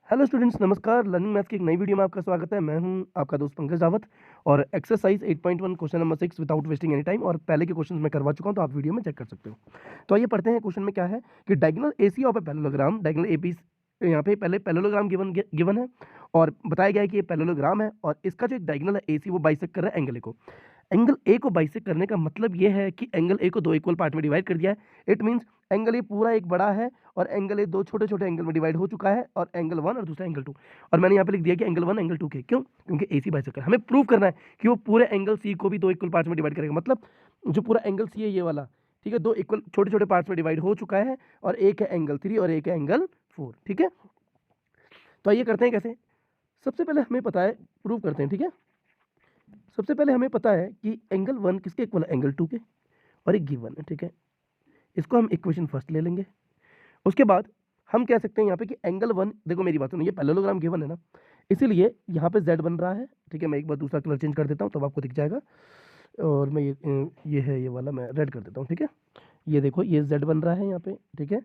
Hello students, नमस्कार। Learning maths की एक नई वीडियो में आपका स्वागत है। मैं हूं आपका दोस्त पंकज रावत और exercise 8.1 question number 6 without wasting any time, और पहले के क्वेश्चन मैं करवा चुका हूं, तो आप वीडियो में चेक कर सकते हो। तो आइए पढ़ते हैं। क्वेश्चन में क्या है कि diagonal AC of a parallelogram, diagonal AB, यहाँ पे पहले पैरेललोग्राम गिवन है और बताया गया है कि ये पैरेललोग्राम है और इसका जो एक डायगोनल है एसी वो बाइसेक्ट कर रहा है एंगल ए को। एंगल ए को बाइसेक्ट करने का मतलब ये है कि एंगल ए को दो इक्वल पार्ट में डिवाइड कर दिया है। इट मींस एंगल ए पूरा एक बड़ा है और एंगल ए दो छोटे छोटे एंगल में डिवाइड हो चुका है, और एंगल 1 और दूसरा एंगल 2। और मैंने यहाँ पे लिख दिया कि एंगल 1 एंगल 2 के, क्यों? क्योंकि एसी बाइसेक्टर हमें प्रूव करना है कि वो पूरे एंगल सी को भी दो इक्वल पार्ट्स में डिवाइड करेगा। मतलब जो पूरा एंगल सी है ये वाला, ठीक है, दो इक्वल छोटे छोटे पार्ट्स में डिवाइड हो चुका है, और एक है एंगल 3 और एक है एंगल 4। ठीक है, तो आइए करते हैं कैसे। सबसे पहले हमें पता है, प्रूव करते हैं। ठीक है, सबसे पहले हमें पता है कि एंगल 1 किसके इक्वल है? एंगल 2 के, और एक गिवन है। ठीक है, इसको हम इक्वेशन फर्स्ट ले लेंगे। उसके बाद हम कह सकते हैं यहाँ पे कि एंगल 1, देखो मेरी बात सुनो, ये पैरेललोग्राम गिवन है ना, इसीलिए यहाँ पे z बन रहा है। ठीक है, मैं एक बार दूसरा कलर चेंज कर देता हूँ तब आपको दिख जाएगा। और मैं ये है, ये वाला मैं रेड कर देता हूँ। ठीक है, ये देखो ये z बन रहा है यहाँ पे। ठीक है,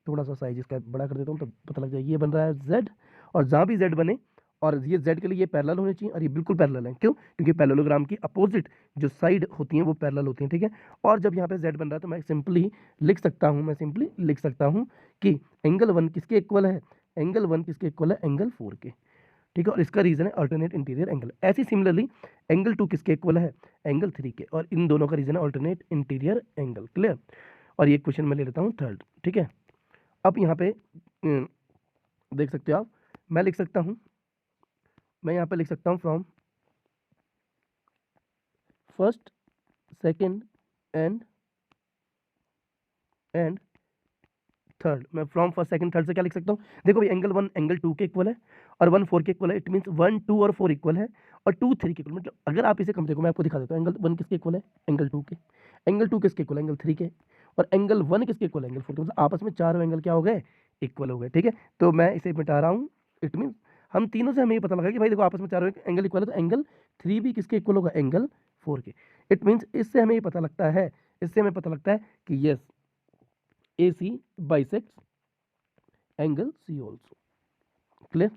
थोड़ा सा साइज इसका बड़ा कर देता हूँ तब पता लग जाएगा। ये बन रहा है z, और जहाँ भी z बने और ये z के लिए ये पैरेलल होने चाहिए, और ये बिल्कुल पैरेलल है। क्यों? क्योंकि पैरेललोग्राम की अपोजिट जो साइड होती हैं वो पैरेलल होती हैं। ठीक है, और जब यहाँ पे z बन रहा है तो मैं सिंपली लिख सकता हूँ कि एंगल 1 किसके इक्वल है? एंगल 1 किसके इक्वल है? एंगल 4 के। ठीक है, और इसका रीजन है अल्टरनेट इंटीरियर एंगल। ऐसी सिमिलरली एंगल 2 किसके इक्वल है? एंगल 3 के, और इन दोनों का रीजन है अल्टरनेट इंटीरियर एंगल। क्लियर? और ये क्वेश्चन मैं ले लेता हूँ थर्ड। ठीक है, अब यहाँ पे देख सकते हो आप, मैं यहाँ पे लिख सकता हूँ from first, second and third. मैं फ्रॉम फर्स्ट सेकंड थर्ड से क्या लिख सकता हूँ? देखो भाई, एंगल 1 एंगल 2 के इक्वल है और 1 4 के इक्वल है। इट मींस 1 2 और 4 इक्वल है, और 2 3 के इक्वल। मतलब अगर आप इसे कम देखो, मैं आपको दिखा देता हूँ। एंगल 1 किसके इक्वल है? एंगल 2 के। एंगल 2 किसके इक्वल है? एंगल 3 के। और एंगल 1 किसके इक्वल है? एंगल 4 के। मतलब आपस में चारों एंगल क्या हो गए? इक्वल हो गए। ठीक है, तो मैं इसे मिटा रहा हूँ। इट मींस हम तीनों से हमें ये पता लगा कि भाई देखो, आपस में चारों एंगल इक्वल है, तो एंगल 3 भी किसके इक्वल होगा? एंगल 4 के। इट मींस इससे हमें ये पता लगता है, कि yes, A C bisects angle C also. Clear?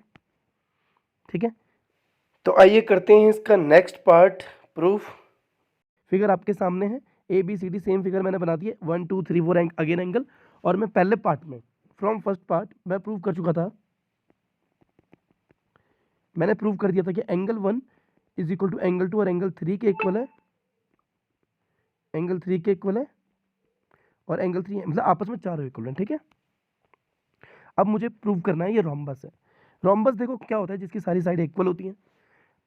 ठीक है, तो आइए करते हैं इसका नेक्स्ट पार्ट, प्रूफ। फिगर आपके सामने है, A B C D same figure मैंने बना दी है, 1 2 3 4 अगेन एंगल। और मैं पहले पार्ट में फ्रॉम फर्स्ट पार्ट मैं प्रूव कर चुका था। मैंने प्रूव कर दिया था कि angle 1 is equal to angle 2 और एंगल 3 के इक्वल है। एंगल 3 के इक्वल है और एंगल 3 मतलब आपस में चारों इक्वल है। ठीक है, अब मुझे प्रूव करना है ये रोम्बस है। रोम्बस देखो क्या होता है, जिसकी सारी साइड इक्वल होती हैं।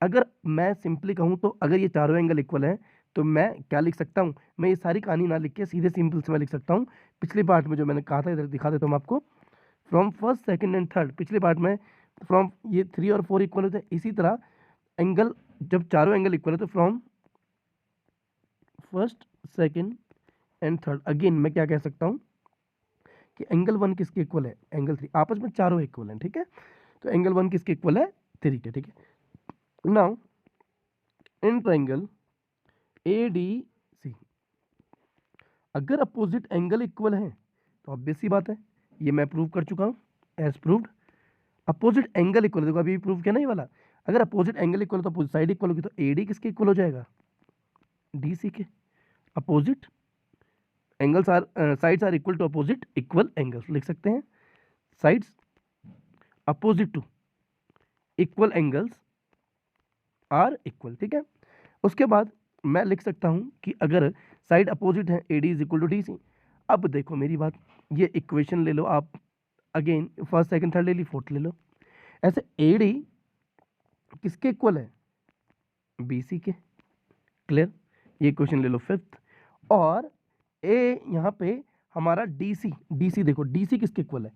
अगर मैं सिंपली कहूँ तो अगर ये चारों एंगल इक्वल हैं तो मैं क्या लिख सकता हूँ? मैं ये सारी कहानी ना लिख के सीधे सिंपल से मैं लिख सकता हूँ, पिछले पार्ट में जो मैंने कहा था, इधर दिखा देता हूँ मैं आपको। From first second and third, पिछले पार्ट में फ्रॉम ये 3 और 4 इक्वल होते हैं। इसी तरह एंगल, जब चारों एंगल इक्वल है तो from first second and third again मैं क्या कह सकता हूँ कि एंगल 1 किसके इक्वल है? एंगल 3। आपस में चारों इक्वल हैं। ठीक है, तो एंगल 1 किसके इक्वल है? 3 के। ठीक है, now in triangle A D C, अगर अपोजिट एंगल इक्वल है तो ऑब्वियस सी बात है, ये मैं प्रूव कर चुका हूँ as proved. Opposite angle equal, देखो अभी प्रूव किया ना ये वाला। अगर अपोजिट एंगल इक्वल है तो अपोजिट साइड इक्वल होगी, तो ए डी किसके इक्वल हो जाएगा? डी सी के। Opposite angles are, sides are equal to opposite equal angles, लिख सकते हैं। Sides opposite to equal angles are equal. ठीक है, उसके बाद मैं लिख सकता हूं कि अगर साइड अपोजिट है, A D is equal to D C. अब देखो मेरी बात, ये इक्वेशन ले लो आप, अगेन फर्स्ट सेकंड थर्ड ले ली, फोर्थ ले लो। ऐसे ए डी किसके इक्वल है? बी सी के। क्लियर? ये इक्वेशन ले लो फिफ्थ। और ए यहाँ पे हमारा डी सी देखो, डी सी किसके इक्वल है?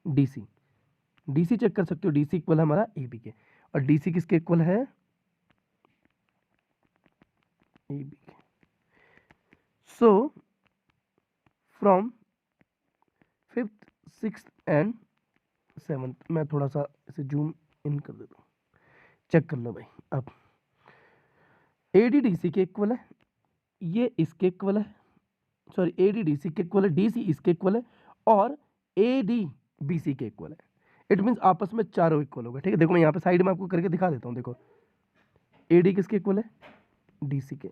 डी सी चेक कर सकते हो, डी सी इक्वल है हमारा ए बी के, और डी सी किसके इक्वल है? ए बी के। So from fifth six and seventh, मैं थोड़ा सा इसे जूम इन कर देता हूँ, चेक कर लो भाई। अब ए डी डी सी के इक्वल है, ये इसके इक्वल है, sorry A D D C के इक्वल है, डी सी इसके इक्वल है, और ए डी बी सी के इक्वल है। इट मीन्स आपस में चारों इक्वल हो गए, ठीक है। देखो मैं यहाँ पे साइड में आपको करके दिखा देता हूँ। देखो ए डी किसके इक्वल है, डी सी के,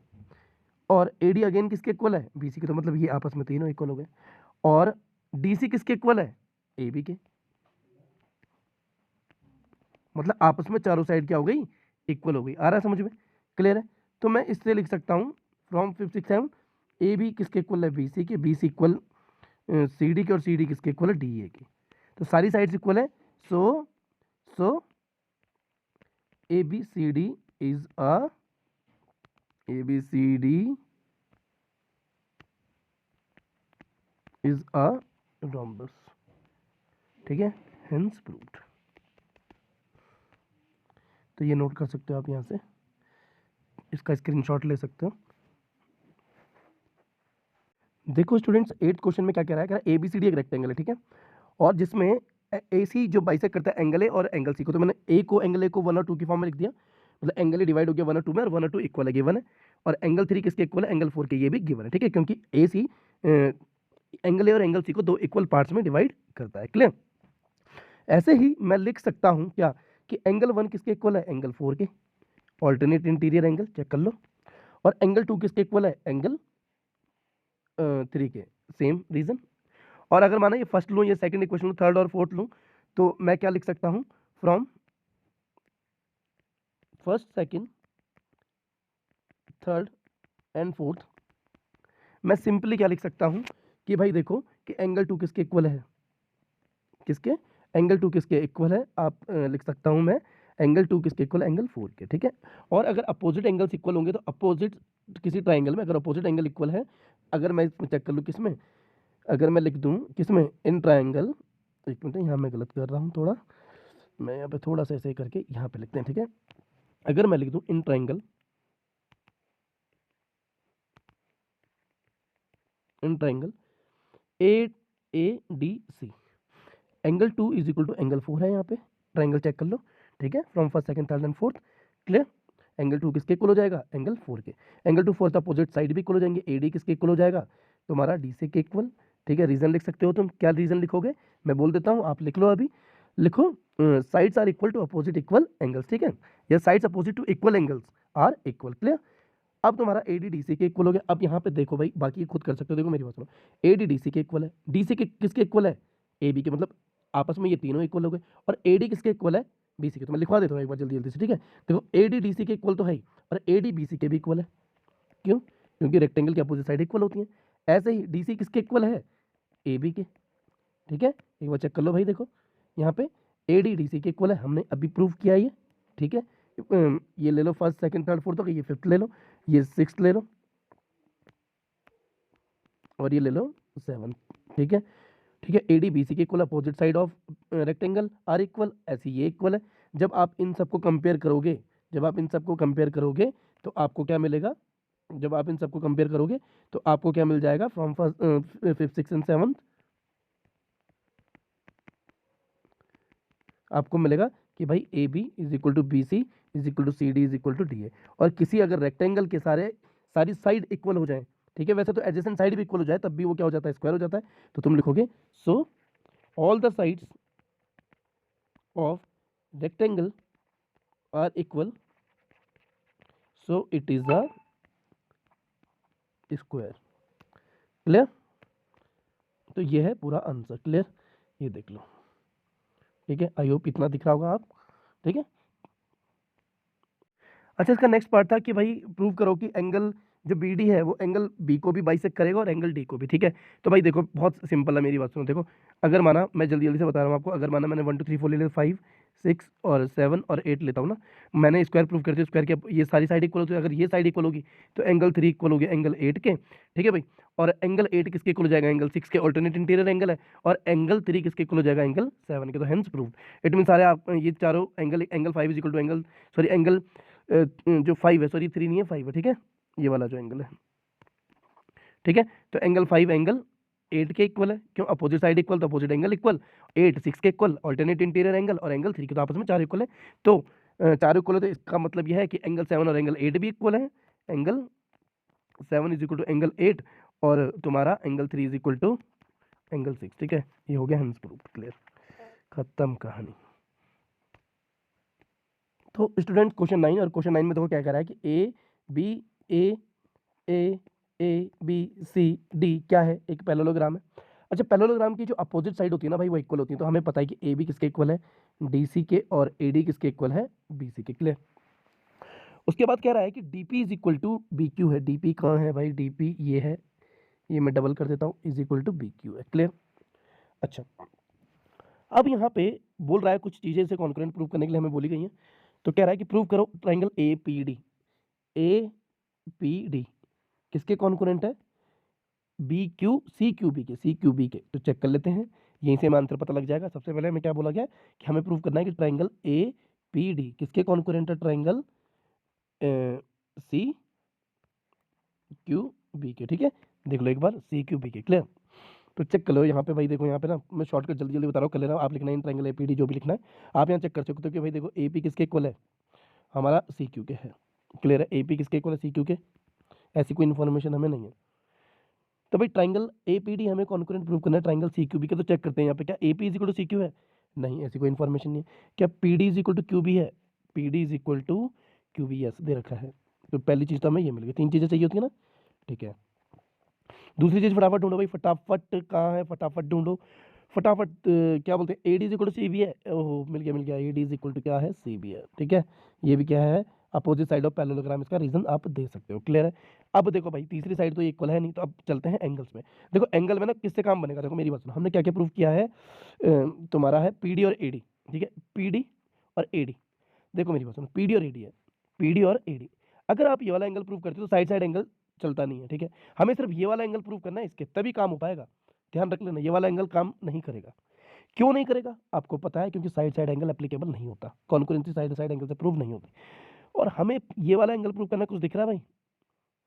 और ए डी अगेन किसके इक्वल है, बी सी के। तो मतलब ये आपस में तीनों इक्वल हो गए। और डी सी किसके इक्वल है, ए बी के। मतलब आपस में चारों साइड क्या हो गई, इक्वल हो गई। आ रहा है समझ में, क्लियर है। तो मैं इससे लिख सकता हूँ फ्रॉम 5 6 7 ए बी किसके इक्वल है, बी सी के, B C equal C D के, और सी डी किसके इक्वल है, डी ए के। तो सारी साइड्स इक्वल है। So A B C D is a A B C D is a rhombus, ठीक है, हेंस प्रूव्ड। तो ये नोट कर सकते हो आप, यहाँ से इसका स्क्रीनशॉट ले सकते हो। देखो स्टूडेंट्स 8th क्वेश्चन में क्या कह रहा है, कह रहा है एबीसीडी एक रेक्टेंगल है, ठीक है, और जिसमें ए सी जो बाइसेक्ट करता है एंगल ए और एंगल सी को। तो मैंने ए को एंगल ए को 1 और 2 की फॉर्म में लिख दिया, मतलब एंगल ए डिवाइड हो गया 1 और 2 में, और 1 और 2 इक्वल है, गिवन है। और एंगल 3 किसके इक्वल है, एंगल 4 के, ये भी गिवन है, ठीक है, क्योंकि ए सी एंगल ए और एंगल सी को 2 इक्वल पार्ट्स में डिवाइड करता है, क्लियर। ऐसे ही मैं लिख सकता हूँ क्या, कि एंगल 1 किसके इक्वल है, एंगल 4 के, ऑल्टरनेट इंटीरियर एंगल, चेक कर लो। और एंगल 2 किसके इक्वल है, एंगल 3 के, सेम रीजन। और अगर माना ये फर्स्ट लूँ, ये सेकंड इक्वेशन लूँ, थर्ड और फोर्थ लूँ, तो मैं क्या लिख सकता हूँ, from first second third and fourth मैं सिंपली क्या लिख सकता हूँ, कि भाई देखो कि एंगल 2 किसके इक्वल है, किसके, एंगल 2 किसके इक्वल है, आप लिख सकता हूँ मैं एंगल 2 किसके इक्वल है, एंगल 4 के, ठीक है। और अगर अपोजिट एंगल्स इक्वल होंगे, तो अपोजिट किसी ट्राइंगल में अगर अपोजिट एंगल इक्वल है, अगर मैं इसमें चेक कर लूँ किसमें, अगर मैं लिख दूँ किसमें, इन ट्राइंगल, एक मिनट यहाँ मैं गलत कर रहा हूँ थोड़ा, मैं यहाँ पे थोड़ा सा ऐसे करके यहाँ पे लिखते हैं, ठीक है। अगर मैं लिख दूँ in triangle, in triangle A D C, angle 2 is equal to angle 4 है, यहाँ पे ट्राइंगल चेक कर लो, ठीक है, from first second third and fourth, clear. Angle 2 किसके इक्वल हो जाएगा, एंगल 4 के। एंगल 2 4 अपोजिट साइड भी इक्वल हो जाएंगे, ए डी किसके इक्वल हो जाएगा, तुम्हारा डी सी के इक्वल, ठीक है। रीजन लिख सकते हो तुम, क्या रीजन लिखोगे, मैं बोल देता हूँ, आप लिख लो अभी, लिखो sides are equal to opposite equal angles, ठीक है, या sides opposite to equal angles are equal, clear. अब तुम्हारा ए डी डी सी के इक्वल हो गया। अब यहाँ पे देखो भाई, बाकी खुद कर सकते हो, देखो मेरी बात सुनो, ए डी डी सी के इक्वल है, डी सी के किसके इक्वल है, ए बी के, मतलब आपस में ये तीनों इक्वल हो गए। और ए डी किसके इक्वल है, बी सी के। तो मैं लिखवा देता हूँ एक बार जल्दी जल्दी से, ठीक है। देखो ए डी डी सी के इक्वल तो है ही, और ए डी बी सी के भी इक्वल है, क्यों, क्योंकि रेक्टेंगल की अपोजिट साइड इक्वल होती है। ऐसे ही डी सी किसके इक्वल है, ए बी के, ठीक है। एक बार चेक कर लो भाई, देखो यहाँ पे ए डी डी सी के इक्वल है, हमने अभी प्रूव किया ये, ठीक है। ये ले लो फर्स्ट सेकंड थर्ड फोर्थ, तो ये फिफ्थ ले लो, ये सिक्स्थ ले लो, और ये ले लो 7, ठीक है, ठीक है। ए डी बी सी के equal, opposite side of rectangle are equal, ऐसे ये इक्वल है। जब आप इन सबको कंपेयर करोगे, जब आप इन सबको कंपेयर करोगे, तो आपको क्या मिलेगा, जब आप इन सबको कंपेयर करोगे, तो आपको क्या मिल जाएगा, from first fifth six and seventh आपको मिलेगा कि भाई A B is equal to B C is equal to C D is equal to D A. और किसी अगर रेक्टेंगल के सारी साइड इक्वल हो जाए, ठीक है, वैसे तो एडजेसेंट साइड भी इक्वल हो जाए, तब भी वो क्या हो जाता है, स्क्वायर हो जाता है। तो तुम लिखोगे so all the sides of rectangle are equal, so it is a square, clear. तो ये है पूरा आंसर, क्लियर, ये देख लो, ठीक है। आई होप इतना दिख रहा होगा आप, ठीक है। अच्छा, इसका नेक्स्ट पार्ट था कि भाई प्रूव करो कि एंगल जो बी डी है वो एंगल बी को भी बाइसेक्ट करेगा और एंगल डी को भी, ठीक है। तो भाई देखो बहुत सिंपल है, मेरी बात सुनो। देखो अगर माना, मैं जल्दी जल्दी से बता रहा हूँ आपको, अगर माना मैंने 1 2 3 4 ले लिया, 5 6 और 7 और 8 लेता हूँ ना, मैंने स्क्वायर प्रूव करते स्क्वायर के ये सारी साइड इक्वल होती है। अगर ये साइड इक्वल होगी तो एंगल 3 इक्वल होगी एंगल 8 के, ठीक है भाई। और एंगल 8 किसके इक्वल हो जाएगा, एंगल 6 के, ऑल्टरनेट इंटीरियर एंगल है। और एंगल 3 किसके इक्वल हो जाएगा, एंगल 7 के। तो हेंस प्रूव्ड। इट मीन सारे आप ये चारों angle, angle 5 is equal to angle, sorry angle जो 5 है, सॉरी 3 नहीं है 5 है, ठीक है, ये वाला जो एंगल है, ठीक है। तो एंगल 5 एंगल 8 के इक्वल है, क्यों, अपोजिट साइड इक्वल, तो अपोजिट एंगल इक्वल, 8 6 के इक्वल, ऑल्टरनेट इंटीरियर एंगल, और एंगल 3 के, तो आपस में 4 इक्वल है। तो 4 इक्वल है, तो इसका मतलब यह है कि एंगल 7 और एंगल 8 भी इक्वल है, angle 7 is equal to angle 8, और तुम्हारा angle 3 is equal to angle 6, ठीक है। ये हो गया हेंस प्रूफ, क्लियर, खत्म कहानी। तो स्टूडेंट क्वेश्चन 9, और क्वेश्चन 9 में देखो क्या कह रहा है कि ए बी सी डी क्या है, एक पैरेललोग्राम है। अच्छा, पैरेललोग्राम की जो अपोजिट साइड होती है ना भाई वो इक्वल होती है, तो हमें पता है कि ए बी किसके इक्वल है, डी सी के, और ए डी किसके इक्वल है, बी सी के। क्लियर। उसके बाद कह रहा है कि D P is equal to B Q है। डी पी कहाँ है भाई, डी पी ये है, ये मैं डबल कर देता हूँ, is equal to B Q है। क्लियर। अच्छा, अब यहाँ पे बोल रहा है कुछ चीज़ें इसे कॉन्करेंट प्रूव करने के लिए हमें बोली गई हैं। तो कह रहा है कि प्रूव करो triangle A P D. A P D किसके कॉन्करेंट है, B Q C Q B के, सी क्यू बी के। तो चेक कर लेते हैं, यहीं से हमें आंसर पता लग जाएगा। सबसे पहले हमें क्या बोला गया कि हमें प्रूव करना है कि ट्राइंगल ए पी डी किसके कॉन्करेंट है, ट्राइंगल सी क्यू बी के। ठीक है, देख लो एक बार, सी क्यू बी के। क्लियर। तो चेक कर लो यहाँ पे भाई, देखो यहाँ पे ना मैं शॉर्टकट जल्दी जल्दी बता रहा हूँ, कर लेना, आप लिखना है ट्राइंगल ए पी डी, जो भी लिखना है आप यहाँ चेक कर सकते हो कि भाई देखो ए पी किसके इक्वल है, हमारा सी क्यू के है। क्लियर है, ए पी किसके इक्वल है, सी क्यू के। ऐसी कोई इन्फॉर्मेशन हमें नहीं है। तो भाई ट्राइंगल ए पी डी हमें कॉन्करेंट प्रूव करना है ट्राइंगल सी क्यू बी के। तो चेक करते हैं यहाँ पे, क्या A P is equal to C Q है, नहीं, ऐसी कोई इन्फॉर्मेशन नहीं है। क्या P D is equal to Q B है, P D is equal to Q B, yes दे रखा है। तो पहली चीज़ तो हमें ये मिल गई, 3 चीज़ें चाहिए होती है ना। ठीक है, दूसरी चीज़ फटाफट ढूंढो भाई, फटाफट कहाँ है, फटाफट ढूंढो फटाफट। क्या बोलते हैं, A D is equal to C B है। ओहो, मिल गया मिल गया, A D is equal to क्या है, सी बी है। ठीक है, ये भी क्या है, अपोजिट साइड ऑफ पैरेललोग्राम, इसका रीजन आप दे सकते हो। क्लियर है। अब देखो भाई, तीसरी साइड तो इक्वल है नहीं, तो अब चलते हैं एंगल्स में। देखो एंगल में ना किससे काम बनेगा, देखो मेरी बात सुनो, हमने क्या क्या प्रूव किया है, तुम्हारा है पी डी और ए डी। ठीक है, पी डी और ए डी, देखो मेरी बात सुनो, पी डी और ए डी है, पी डी और ए डी। अगर आप ये वाला एंगल प्रूव करते हो तो साइड साइड एंगल चलता नहीं है। ठीक है, हमें सिर्फ ये वाला एंगल प्रूव करना है, इसके तभी काम हो पाएगा। ध्यान रख लेना, ये वाला एंगल काम नहीं करेगा। क्यों नहीं करेगा आपको पता है, क्योंकि साइड साइड एंगल एप्लीकेबल नहीं होता, कॉन्करेंसी साइड साइड एंगल से प्रूव नहीं होती। और हमें ये वाला एंगल प्रूव करना, कुछ दिख रहा है भाई,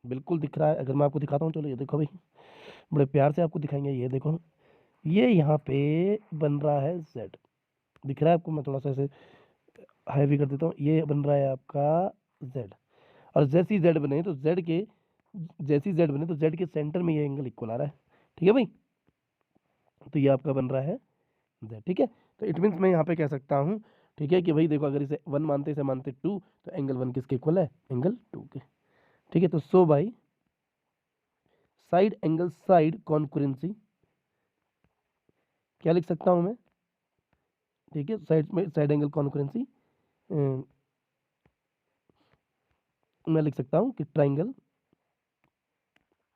बिल्कुल दिख रहा है। अगर मैं आपको दिखाता हूँ, चलो ये देखो भाई, बड़े प्यार से आपको दिखाएंगे, ये देखो, ये यहाँ पे बन रहा है जेड, दिख रहा है आपको, मैं थोड़ा सा ऐसे हैवी कर देता हूँ, ये बन रहा है आपका जेड। और जैसी जेड बने तो जेड के, जैसी जेड बने तो जेड के सेंटर में ये एंगल इक्वल आ रहा है। ठीक है भाई, तो ये आपका बन रहा है जेड। ठीक है, तो इट मीन्स मैं यहाँ पे कह सकता हूँ, ठीक है, कि भाई देखो अगर इसे 1 मानते, इसे मानते 2, तो एंगल 1 किसके इक्वल है, एंगल 2 के। ठीक है, तो so by side angle side concurrency, क्या लिख सकता हूँ मैं, ठीक है, साइड में साइड एंगल कॉन्करेंसी मैं लिख सकता हूँ कि ट्राइंगल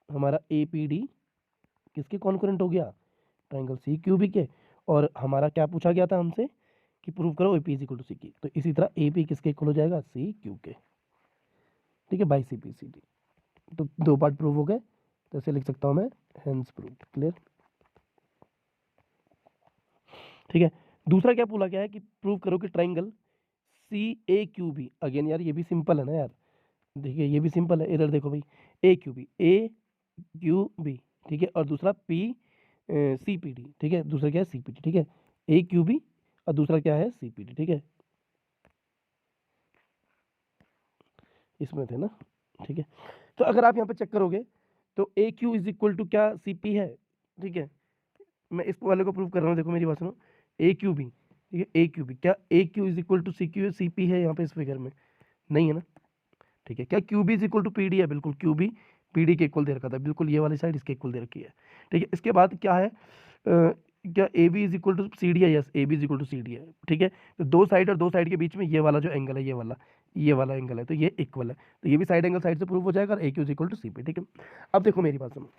हमारा ए पी डी किसके कॉन्करेंट हो गया, ट्राइंगल सी क्यू बी के। और हमारा क्या पूछा गया था हमसे कि प्रूव करो A P is equal to C की, तो इसी तरह ए पी किसके इक्वल हो जाएगा, सी क्यू के। ठीक है, by C P C T. तो 2 पार्ट प्रूव हो गए, तो ऐसे लिख सकता हूँ मैं, हेंस प्रूव। क्लियर। ठीक है, दूसरा क्या बोला गया है कि प्रूव करो कि ट्राइंगल सी ए क्यू बी, अगेन यार ये भी सिंपल है ना यार, देखिए ये भी सिंपल है, इधर देखो भाई, ए क्यू बी, ए क्यू बी। ठीक है, और दूसरा पी सी पी डी। ठीक है, दूसरा क्या है, सी पी डी। ठीक है, ए क्यू बी और दूसरा क्या है, सी पी डी। ठीक है, इसमें थे ना। ठीक है, तो अगर आप यहाँ पे चेक करोगे तो ए क्यू इज इक्वल टू क्या, सी पी है। ठीक है, मैं इस वाले को प्रूव कर रहा हूँ, देखो मेरी बात सुनो, ए क्यू बी। ठीक है, ए क्यू बी, क्या A Q is equal to C Q, C P है यहाँ पे इस फिगर में, नहीं है ना। ठीक है, क्या Q B is equal to P D है, बिल्कुल क्यू बी पी डी के इक्वल दे रखा था, बिल्कुल ये वाली साइड इसके इक्वल दे रखी है। ठीक है, इसके बाद क्या है, क्या A B is equal to C D है, yes A B is equal to C D है। ठीक है, तो 2 साइड और 2 साइड के बीच में ये वाला जो एंगल है, ये वाला एंगल है, तो ये इक्वल है, तो ये भी साइड एंगल साइड से प्रूव हो जाएगा, और A Q is equal to C P. ठीक है, अब देखो मेरी बात सुनो,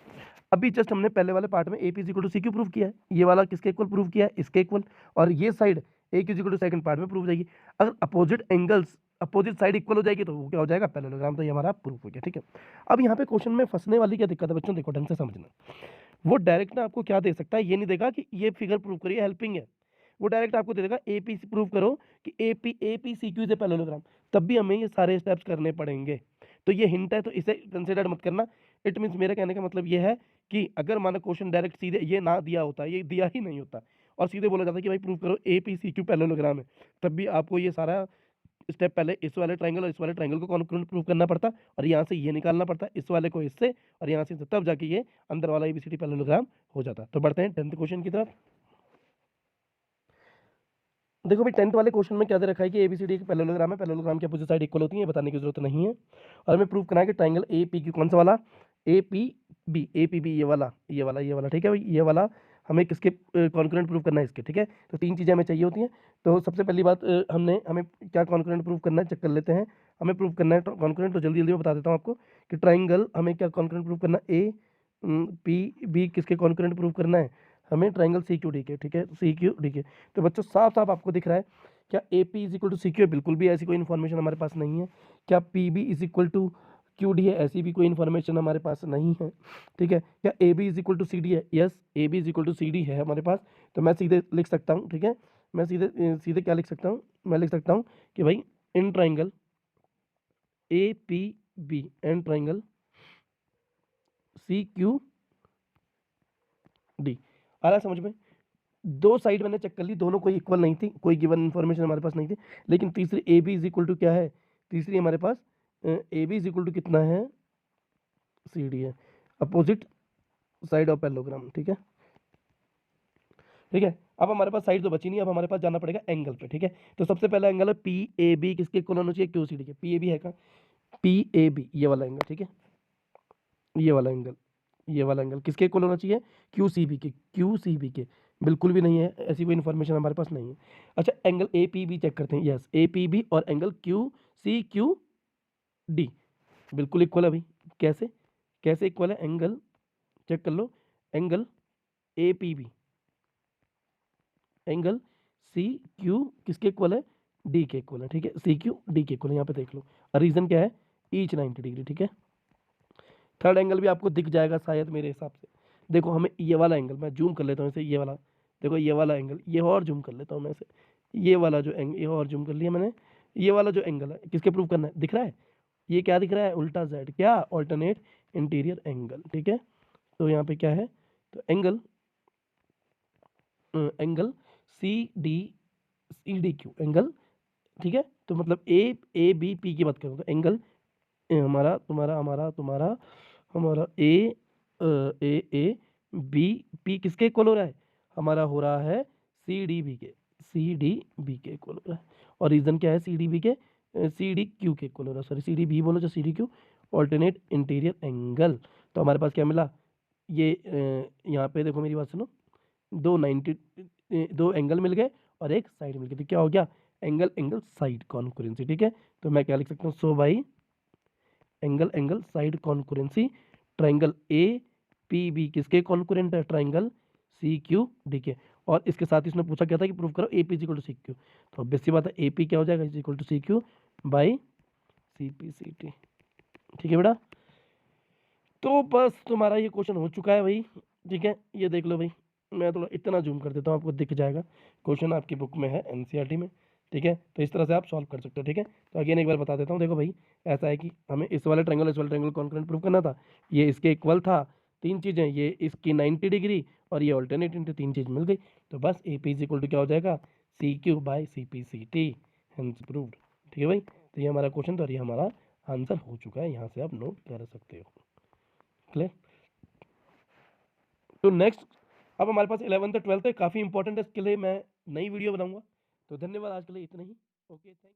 अभी जस्ट हमने पहले वाले पार्ट में A P is equal to C Q prove किया है, ये वाला किसके इक्वल प्रूव किया है, इसके इक्वल, और ये side A Q is equal to second part में प्रूव हो जाएगी। अगर opposite angles, opposite side equal हो जाएगी तो वो क्या हो जाएगा, पैरेललोग्राम, तो ये हमारा प्रूफ हो गया। ठीक है, अब यहाँ पे क्वेश्चन में फंसने वाली क्या दिक्कत है बच्चों, देखो ढंग से समझना, वो डायरेक्ट ना आपको क्या दे सकता है, ये नहीं देगा कि ये फिगर प्रूव करिए, हेल्पिंग है, वो डायरेक्ट आपको दे देगा ए पी प्रूव करो कि A P C Q is a parallelogram, तब भी हमें ये सारे स्टेप्स करने पड़ेंगे। तो ये हिंट है, तो इसे कंसिडर मत करना। इट मीन्स मेरे कहने का मतलब ये है कि अगर माना क्वेश्चन डायरेक्ट सीधे ये ना दिया होता, ये दिया ही नहीं होता, और सीधे बोला जाता कि भाई प्रूव करो A P C Q parallelogram है, तब भी आपको ये सारा स्टेप पहले इस वाले ट्रायंगल और इस वाले ट्रायंगल को कॉन्ग्रुएंट प्रूव करना पड़ता, और यहाँ से ये निकालना पड़ता, इस वाले को इससे, और यहाँ से इससे, तब जाके ये अंदर वाला एबीसीडी पैरेललोग्राम हो जाता। तो बढ़ते हैं 10th क्वेश्चन की तरफ। देखो भाई 10th वाले क्वेश्चन में क्या दे रखा है कि एबीसीडी एक पैरेललोग्राम है, पैरेललोग्राम की अपोजिट साइड इक्वल होती है, ये बताने की जरूरत नहीं है। और हमें प्रूव करना है कि ट्राइंगल ए पी की कौन सा वाला, ए पी बी, ये वाला ठीक है भाई, ये वाला हमें किसके कॉन्करेंट प्रूव करना है इसके, ठीक है। तो 3 चीज़ें हमें चाहिए होती हैं। तो सबसे पहली बात हमें क्या कॉन्करेंट प्रूव करना है, चेक कर लेते हैं। हमें प्रूव करना है कॉन्करेंट, तो जल्दी जल्दी मैं बता देता हूँ आपको कि ट्राइंगल हमें क्या कॉन्करेंट प्रूव करना है, ए पी बी किसके कॉन्करेंट प्रूव करना है, हमें ट्राइंगल सी क्यू डी के, ठीक है, सी क्यू डी के। तो बच्चों साफ साफ आपको दिख रहा है क्या A P is equal to C Q है, बिल्कुल भी ऐसी कोई इन्फॉर्मेशन हमारे पास नहीं है। क्या P B is equal to Q D है, ऐसी भी कोई इन्फॉर्मेशन हमारे पास नहीं है, ठीक है। क्या A B is equal to C D है, yes A B is equal to C D है हमारे पास। तो मैं सीधे लिख सकता हूँ, ठीक है, मैं सीधे सीधे क्या लिख सकता हूँ, मैं लिख सकता हूँ कि भाई in triangle A P B and triangle C Q D. आ रहा है समझ में। दो साइड मैंने चेक कर ली, दोनों कोई इक्वल नहीं थी, कोई गिवन इन्फॉर्मेशन हमारे पास नहीं थी। लेकिन तीसरी A B is equal to क्या है, तीसरी हमारे पास A B is equal to कितना है, सी डी है, अपोजिट साइड ऑफ पैरेललोग्राम, ठीक है। ठीक है, अब हमारे पास साइड तो बची नहीं, अब हमारे पास जाना पड़ेगा एंगल पे, ठीक है। तो सबसे पहला एंगल है पी ए बी, किसके इक्वल होना चाहिए, क्यू सी डी के। पी ए बी है का, पी ए बी ये वाला एंगल, ठीक है, ये वाला एंगल, ये वाला एंगल किसके इक्वल होना चाहिए, क्यू सी बी के, क्यू सी बी के। बिल्कुल भी नहीं है, ऐसी कोई इन्फॉर्मेशन हमारे पास नहीं है। अच्छा angle A P B check करते हैं, यस ए पी बी और angle Q C Q D बिल्कुल इक्वल है भाई। कैसे, कैसे इक्वल है, एंगल चेक कर लो, angle A P B angle C Q किसके इक्वल है, डी के इक्वल है, ठीक है, सी क्यू डी के इक्वल है, यहाँ पे देख लो। और रीजन क्या है, ईच 90 डिग्री, ठीक है। थर्ड एंगल भी आपको दिख जाएगा शायद मेरे हिसाब से। देखो हमें ये वाला एंगल, मैं जूम कर लेता हूँ इसे, ये वाला देखो, ये वाला एंगल, ये और जूम कर लेता हूँ मैं इसे, ये वाला जो एंगल, ये और जूम कर लिया मैंने। ये वाला जो एंगल है किसके प्रूव करना है, दिख रहा है, ये क्या दिख रहा है, उल्टा जेड, क्या ऑल्टरनेट इंटीरियर एंगल, ठीक है। तो यहाँ पे क्या है, तो angle angle C D Q angle, ठीक है। तो मतलब ए बी पी की बात करूँ तो एंगल हमारा तुम्हारा हमारा तुम्हारा हमारा ए बी पी किसके इक्वल हो रहा है, हमारा हो रहा है सी डी बी के, सी डी बी के इक्वल हो रहा है। और रीजन क्या है, सी डी बी के, सी डी क्यू के इक्वल हो रहा है, सॉरी सी डी बी बोलो जो C D Q, alternate interior angle. तो हमारे पास क्या मिला, ये यहाँ पे देखो मेरी बात सुनो, दो 90 दो एंगल मिल गए और एक साइड मिल गई, तो क्या हो गया, एंगल एंगल साइड कॉन्करेंसी, ठीक है। तो मैं क्या लिख सकता हूँ, so by angle angle side concurrency triangle A P B किसके कॉन्करेंट है, ट्राइंगल सी क्यू डी के। और इसके साथ ही उसने पूछा क्या था कि प्रूव करो A P equal to C Q. तो बेसिक सी बात है, ए पी क्या हो जाएगा, equal to C Q by C P C T, ठीक है बेटा। तो बस तुम्हारा ये क्वेश्चन हो चुका है भाई, ठीक है, ये देख लो भाई, मैं थोड़ा इतना जूम कर देता हूँ, आपको दिख जाएगा। क्वेश्चन आपकी बुक में है एनसीईआरटी में, ठीक है। तो इस तरह से आप सॉल्व कर सकते हो, ठीक है। तो अगेन एक बार बता देता हूँ, देखो भाई ऐसा है कि हमें इस वाले ट्रायंगल कॉन्करेंट प्रूव करना था, ये इसके इक्वल था, 3 चीज़ें, ये इसकी 90 डिग्री और ये ऑल्टरनेट इंटू 3 चीज़ मिल गई। तो बस A P is equal to क्या हो जाएगा, C Q by C P C T, hence proved, ठीक है भाई। तो ये हमारा क्वेश्चन था और ये हमारा आंसर हो चुका है, यहाँ से आप नोट कर सकते हो, क्लियर। तो नेक्स्ट अब हमारे पास 11th 12th है, काफ़ी इंपॉर्टेंट है, इसके लिए मैं नई वीडियो बनाऊंगा। तो धन्यवाद, आज के लिए इतना ही, ओके थैंक